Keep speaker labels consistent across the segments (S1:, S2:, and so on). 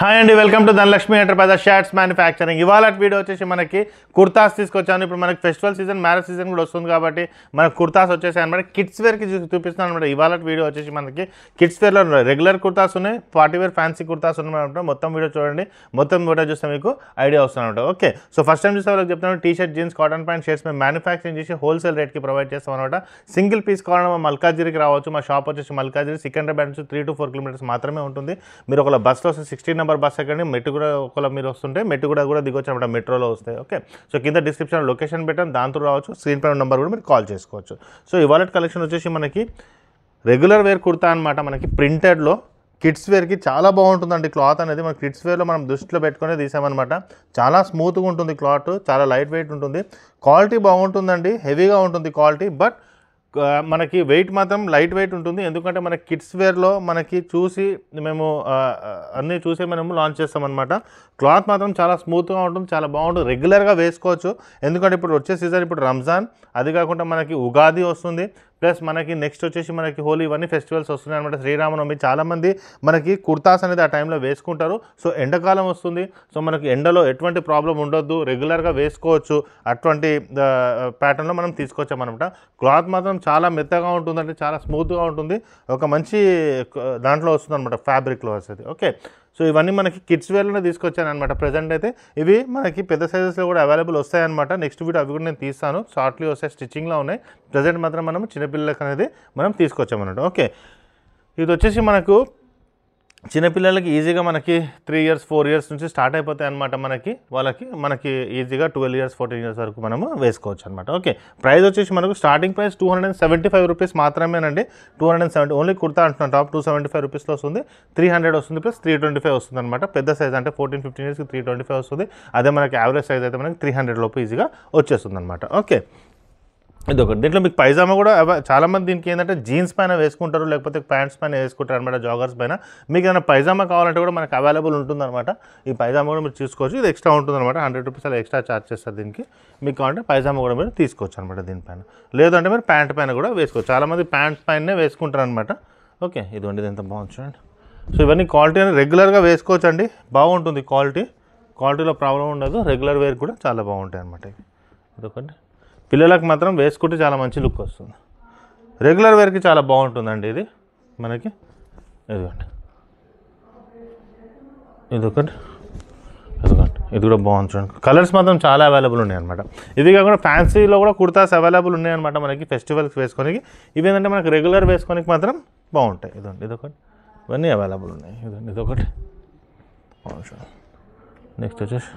S1: Hi అండి, welcome to Dhanalakshmi enterprises shirts manufacturing. ఇవాళ video వచ్చేసి మనకి కుర్తాస్ తీసుకొచ్చాను. ఇప్పుడు మనకి ఫెస్టివల్ సీజన్, మ్యారేజ్ సీజన్ కూడా వస్తుంది కాబట్టి మనకు కుర్తాస్ వచ్చేసాయి అనమాట. కిడ్స్ వేర్కి చూపిస్తున్నాను అనమాట. ఇవాళ వీడియో వచ్చేసి మనకి కిడ్స్ వేర్లో రెగ్యులర్ కుర్తాస్ ఉన్నాయి, పార్టీ వేర్ ఫ్యాన్సీ కుర్తాస్ ఉన్నాయన్నమాట. మొత్తం వీడియో చూడండి, మొత్తం వీడియో చూస్తే మీకు ఐడియా వస్తుంది అనమాట. ఓకే, సో ఫస్ట్ టైం చూసే వాళ్ళకి చెప్తాను, T shirt, jeans, cotton pant, shirts మేము మ్యానుఫ్యాక్చరింగ్ చేసి హోల్సేల్ రేట్కి ప్రొవైడ్ చేస్తాం అనమాట. సింగిల్ పీస్ కావాలన్నా మా మల్కాజిరికి రావచ్చు. మా షాప్ వచ్చేసి మల్కాజిరి సికింద్రాబాద్ నుంచి 3 to 4 kilometers మాత్రమే ఉంటుంది. మీరు ఒకవేళ బస్లో వస్తే 16 నెంబర్ బస్ ఎక్కండి, కూడా ఒకవేళ మీరు వస్తుంటే మెట్టుగూడ కూడా దిగొచ్చు అనమాట, మెట్రోలో వస్తాయి. ఓకే, సో కింద డిస్క్రిప్షన్ లొకేషన్ పెట్టాను, దాంతో రావచ్చు. స్క్రీన్ పైన నెంబర్ కూడా మీరు కాల్ చేసుకోవచ్చు. సో ఇవాళ కలెక్షన్ వచ్చేసి మనకి రెగ్యులర్ వేర్ కుర్తా అనమాట. మనకి ప్రింటెడ్లో కిడ్స్ వేర్కి చాలా బాగుంటుందండి. క్లాత్ అనేది మన కిడ్స్ వేర్లో మనం దృష్టిలో పెట్టుకునే తీసామన్నమాట. చాలా స్మూత్గా ఉంటుంది క్లాత్, చాలా లైట్ వెయిట్ ఉంటుంది, క్వాలిటీ బాగుంటుందండి, హెవీగా ఉంటుంది క్వాలిటీ. బట్ మనకి వెయిట్ మాత్రం లైట్ వెయిట్ ఉంటుంది. ఎందుకంటే మన కిడ్స్ వేర్లో మనకి చూసి మేము అన్నీ చూసి మనము లాంచ్ చేస్తామన్నమాట. క్లాత్ మాత్రం చాలా స్మూత్గా ఉంటుంది, చాలా బాగుంటుంది, రెగ్యులర్గా వేసుకోవచ్చు. ఎందుకంటే ఇప్పుడు వచ్చే సీజన్ ఇప్పుడు రంజాన్, అది కాకుండా మనకి ఉగాది వస్తుంది, ప్లస్ మనకి నెక్స్ట్ వచ్చేసి మనకి హోలీ, ఇవన్నీ ఫెస్టివల్స్ వస్తున్నాయి అనమాట. శ్రీరామనవమి, చాలామంది మనకి కుర్తాస్ అనేది ఆ టైంలో వేసుకుంటారు. సో ఎండాకాలం వస్తుంది, సో మనకి ఎండలో ఎటువంటి ప్రాబ్లం ఉండొద్దు, రెగ్యులర్గా వేసుకోవచ్చు. అటువంటి ప్యాటర్న్లో మనం తీసుకొచ్చామన్నమాట. క్లాత్ మాత్రం చాలా మెత్తగా ఉంటుందంటే, చాలా స్మూత్గా ఉంటుంది, ఒక మంచి దాంట్లో వస్తుంది అనమాట, ఫ్యాబ్రిక్లో వస్తుంది. ఓకే, సో ఇవన్నీ మనకి కిడ్స్ వేర్లోనే తీసుకొచ్చాను అనమాట. ప్రజెంట్ అయితే ఇవి మనకి పెద్ద సైజెస్లో కూడా అవైలబుల్ వస్తాయన్నమాట. నెక్స్ట్ వీడియో అవి కూడా నేను తీస్తాను, షార్ట్లీ వస్తాయి, స్టిచ్చింగ్లో ఉన్నాయి. ప్రజెంట్ మాత్రం మనం చిన్నపిల్లలకి అనేది మనం తీసుకొచ్చామన్నమాట. ఓకే, ఇది వచ్చేసి మనకు చిన్నపిల్లలకి ఈజీగా మనకి 3 years 4 years నుంచి స్టార్ట్ అయిపోతాయి అనమాట. మనకి ఈజీగా 12 years 14 years వరకు మనము వేసుకోవచ్చు అనమాట. ఓకే, ప్రైస్ వచ్చేసి మనకు స్టార్టింగ్ ప్రైస్ 275 రూపీస్ మాత్రమేనండి. 270 ఓన్లీ కుర్తా అంటున్నాను. టాప్ 275 రూపీస్లో వస్తుంది, 300 వస్తుంది, ప్లస్ 325 వస్తుంది అనమాట. పెద్ద సైజ్ అంటే 14-15 yearsకి 325 వస్తుంది. అదే మనకి యావరేజ్ సైజ్ అయితే మనకి 300 లోపు ఈజీగా వచ్చేస్తుంది అనమాట. ఓకే, ఇది ఒకటి. దీంట్లో మీకు పైజామా కూడా చాలామంది దీనికి ఏంటంటే జీన్స్ పైన వేసుకుంటారు, లేకపోతే ప్యాంట్స్ పైన వేసుకుంటారు అనమాట, జాగర్స్ పైన. మీకు ఏదైనా పైజామా కావాలంటే కూడా మనకు అవైలబుల్ ఉంటుందన్నమాట. ఈ పైజామా కూడా మీరు తీసుకోవచ్చు. ఇది ఎక్స్ట్రా ఉంటుందన్నమాట, 100 రూపీస్ అలా ఎక్స్ట్రా ఛార్జ్ చేస్తారు దీనికి. మీకు కావాలంటే పైజామా కూడా మీరు తీసుకోవచ్చు అనమాట దీనిపైన. లేదంటే మీరు ప్యాంట్ పైన కూడా వేసుకోవచ్చు. చాలామంది ప్యాంట్ పైనే వేసుకుంటారు అనమాట. ఓకే, ఇదిగోండి, ఇది ఎంత బాగుంది చూడండి. సో ఇవన్నీ క్వాలిటీ అనేది రెగ్యులర్గా వేసుకోవచ్చు అండి, బాగుంటుంది క్వాలిటీలో ప్రాబ్లం ఉండదు. రెగ్యులర్ వేర్ కూడా చాలా బాగుంటాయి అనమాట. ఇదొకటి పిల్లలకు మాత్రం వేసుకుంటే చాలా మంచి లుక్ వస్తుంది. రెగ్యులర్ వేర్కి చాలా బాగుంటుందండి ఇది మనకి. ఇదిగోండి, ఇదొకటి, ఇది కూడా బాగుంది చూడండి. కలర్స్ మాత్రం చాలా అవైలబుల్ ఉన్నాయి అనమాట. ఇవి కాకుండా ఫ్యాన్సీలో కూడా కుర్తాస్ అవైలబుల్ ఉన్నాయన్నమాట మనకి ఫెస్టివల్స్ వేసుకోనికి. ఇవి ఏంటంటే మనకి రెగ్యులర్ వేసుకోనికి మాత్రం బాగుంటాయి. ఇదొకటి, ఇవన్నీ అవైలబుల్ ఉన్నాయి. ఇదొకటి బాగుంది చూడండి. నెక్స్ట్ వచ్చేసి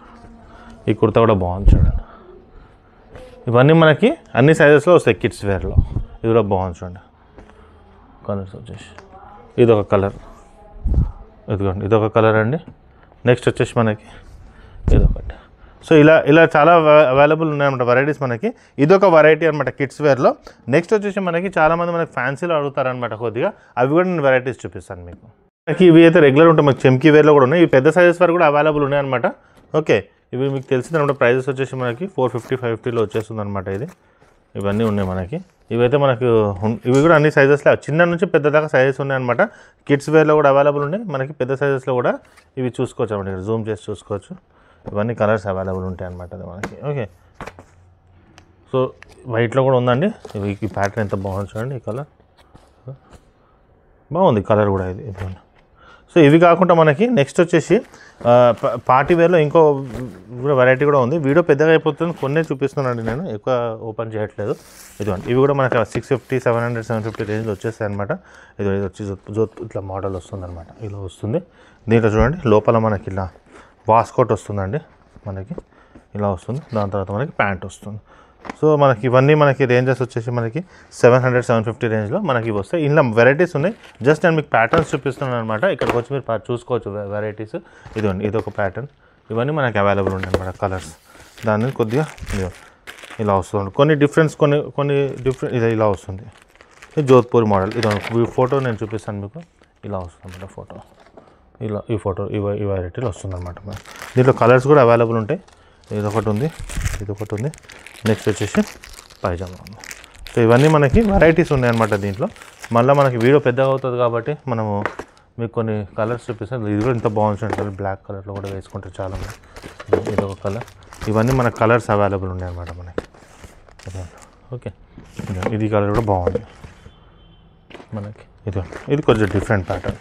S1: ఈ కుర్తా కూడా బాగుంది చూడండి. ఇవన్నీ మనకి అన్ని సైజెస్లో వస్తాయి కిడ్స్ వేర్లో. ఇది కూడా బాగుంది చూడండి. కలర్స్ వచ్చేసి ఇదొక కలర్, ఇదిగోండి, ఇదొక కలర్ అండి. నెక్స్ట్ వచ్చేసి మనకి ఇదొకటి. సో ఇలా చాలా అవైలబుల్ ఉన్నాయన్నమాట వెరైటీస్ మనకి. ఇదొక వెరైటీ అనమాట కిడ్స్ వేర్లో. నెక్స్ట్ వచ్చేసి మనకి చాలామంది మనకి ఫ్యాన్సీలో అడుగుతారనమాట కొద్దిగా, అవి కూడా నేను వెరైటీస్ చూపిస్తాను మీకు. మనకి ఇవి అయితే రెగ్యులర్ ఉంటాయి, మనకి చెంకీ వేర్లో కూడా ఉన్నాయి. ఇవి పెద్ద సైజెస్ వరకు కూడా అవైలబుల్ ఉన్నాయన్నమాట. ఓకే, ఇవి మీకు తెలిసిందనమాట. ప్రైజెస్ వచ్చేసి మనకి 450-550లో వచ్చేస్తుంది అనమాట. ఇవన్నీ ఉన్నాయి మనకి. ఇవైతే మనకు ఇవి కూడా అన్ని సైజెస్లో, చిన్న నుంచి పెద్ద దాకా సైజెస్ ఉన్నాయన్నమాట. కిడ్స్ వేర్లో కూడా అవైలబుల్ ఉన్నాయి మనకి, పెద్ద సైజెస్లో కూడా ఇవి చూసుకోవచ్చు అనమాట. ఇక్కడ జూమ్ చేసి చూసుకోవచ్చు. ఇవన్నీ కలర్స్ అవైలబుల్ ఉంటాయి అనమాట మనకి. ఓకే, సో వైట్లో కూడా ఉందండి. ఈ ప్యాటర్న్ ఎంత బాగుంది చూడండి. ఈ కలర్ బాగుంది, కలర్ కూడా ఇది. సో ఇవి కాకుండా మనకి నెక్స్ట్ వచ్చేసి పార్టీ వేర్లో ఇంకో కూడా వెరైటీ కూడా ఉంది. వీడియో పెద్దగా అయిపోతుంది, కొన్నే చూపిస్తున్నానండి, నేను ఎక్కువ ఓపెన్ చేయట్లేదు. ఇదిగోండి, ఇవి కూడా మనకి 650, 700, 750 రేంజ్లో వచ్చేస్తాయి అనమాట. ఇది వచ్చి ఇట్లా మోడల్ వస్తుంది అనమాట, ఇలా వస్తుంది. దీంట్లో చూడండి, లోపల మనకి ఇలా వాస్కోట్ వస్తుందండి, మనకి ఇలా వస్తుంది. దాని తర్వాత మనకి ప్యాంట్ వస్తుంది. సో మనకి ఇవన్నీ మనకి రేంజెస్ వచ్చేసి మనకి 700, 750 రేంజ్లో మనకి వస్తాయి. ఇలా వెరైటీస్ ఉన్నాయి. జస్ట్ నేను మీకు ప్యాటర్న్స్ చూపిస్తున్నాను అనమాట. ఇక్కడికి వచ్చి మీరు చూసుకోవచ్చు వెరైటీస్. ఇదిగోండి, ఇదొక ప్యాటర్న్. ఇవన్నీ మనకి అవైలబుల్ ఉన్నాయి అనమాట కలర్స్. దాన్ని కొద్దిగా ఇలా వస్తుంది. కొన్ని డిఫరెంట్ ఇది ఇలా వస్తుంది. ఇది జోధ్పూర్ మోడల్. ఇది ఫోటో నేను చూపిస్తాను మీకు. ఇలా వస్తుంది అన్నమాట ఫోటో. ఈ వెరైటీలో వస్తుంది అనమాట. దీంట్లో కలర్స్ కూడా అవైలబుల్ ఉంటాయి. ఇదొకటి ఉంది. నెక్స్ట్ వచ్చేసి పైజామా ఉంది. సో ఇవన్నీ మనకి వెరైటీస్ ఉన్నాయన్నమాట దీంట్లో. మళ్ళీ మనకి వీడియో పెద్దగా అవుతుంది కాబట్టి మనము మీకు కొన్ని కలర్స్ చూపిస్తాను. ఇది కూడా ఇంత బాగుంది ఉంటుంది, బ్లాక్ కలర్లో కూడా వేసుకుంటారు చాలామంది. ఇది ఒక కలర్. ఇవన్నీ మనకు కలర్స్ అవైలబుల్ ఉన్నాయి అన్నమాట మనకి. ఓకే, ఇది కలర్ కూడా బాగుంది మనకి. ఇది కొంచెం డిఫరెంట్ ప్యాటర్న్.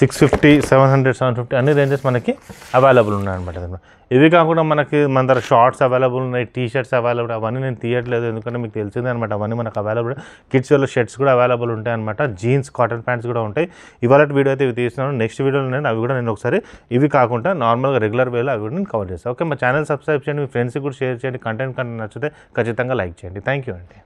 S1: 650, 700, 750 అన్ని రేంజెస్ మనకి అవైలబుల్ ఉన్నాయన్నమాట. ఇవి కాకుండా మనకి మన దగ్గర షార్ట్స్ అవైలబుల్ ఉన్నాయి, టీ షర్ట్స్ అవైలబుల్. అవన్నీ నేను తీయట్లేదు ఎందుకంటే మీకు తెలిసిందే అనమాట. అవన్నీ మనకు అవైలబుల్. కిడ్స్ వేర్లో షర్ట్స్ కూడా అవైలబుల్ ఉంటాయి అనమాట. జీన్స్, కాటన్ ప్యాంట్స్ కూడా ఉంటాయి. ఇవాళ వీడియో అయితే ఇవి తీస్తున్నాను. నెక్స్ట్ వీడియోలో నేను అవి కూడా నేను ఒకసారి ఇవి కాకుండా నార్మల్గా రెగ్యులర్ వేలో అవి కూడా నేను కవర్ చేస్తాను. ఓకే, మా ఛానల్ సబ్స్క్రైబ్ చేయండి, మీ ఫ్రెండ్స్కి కూడా షేర్ చేయండి. కంటెంట్ నచ్చితే ఖచ్చితంగా లైక్ చేయండి. థ్యాంక్ యూ అండి.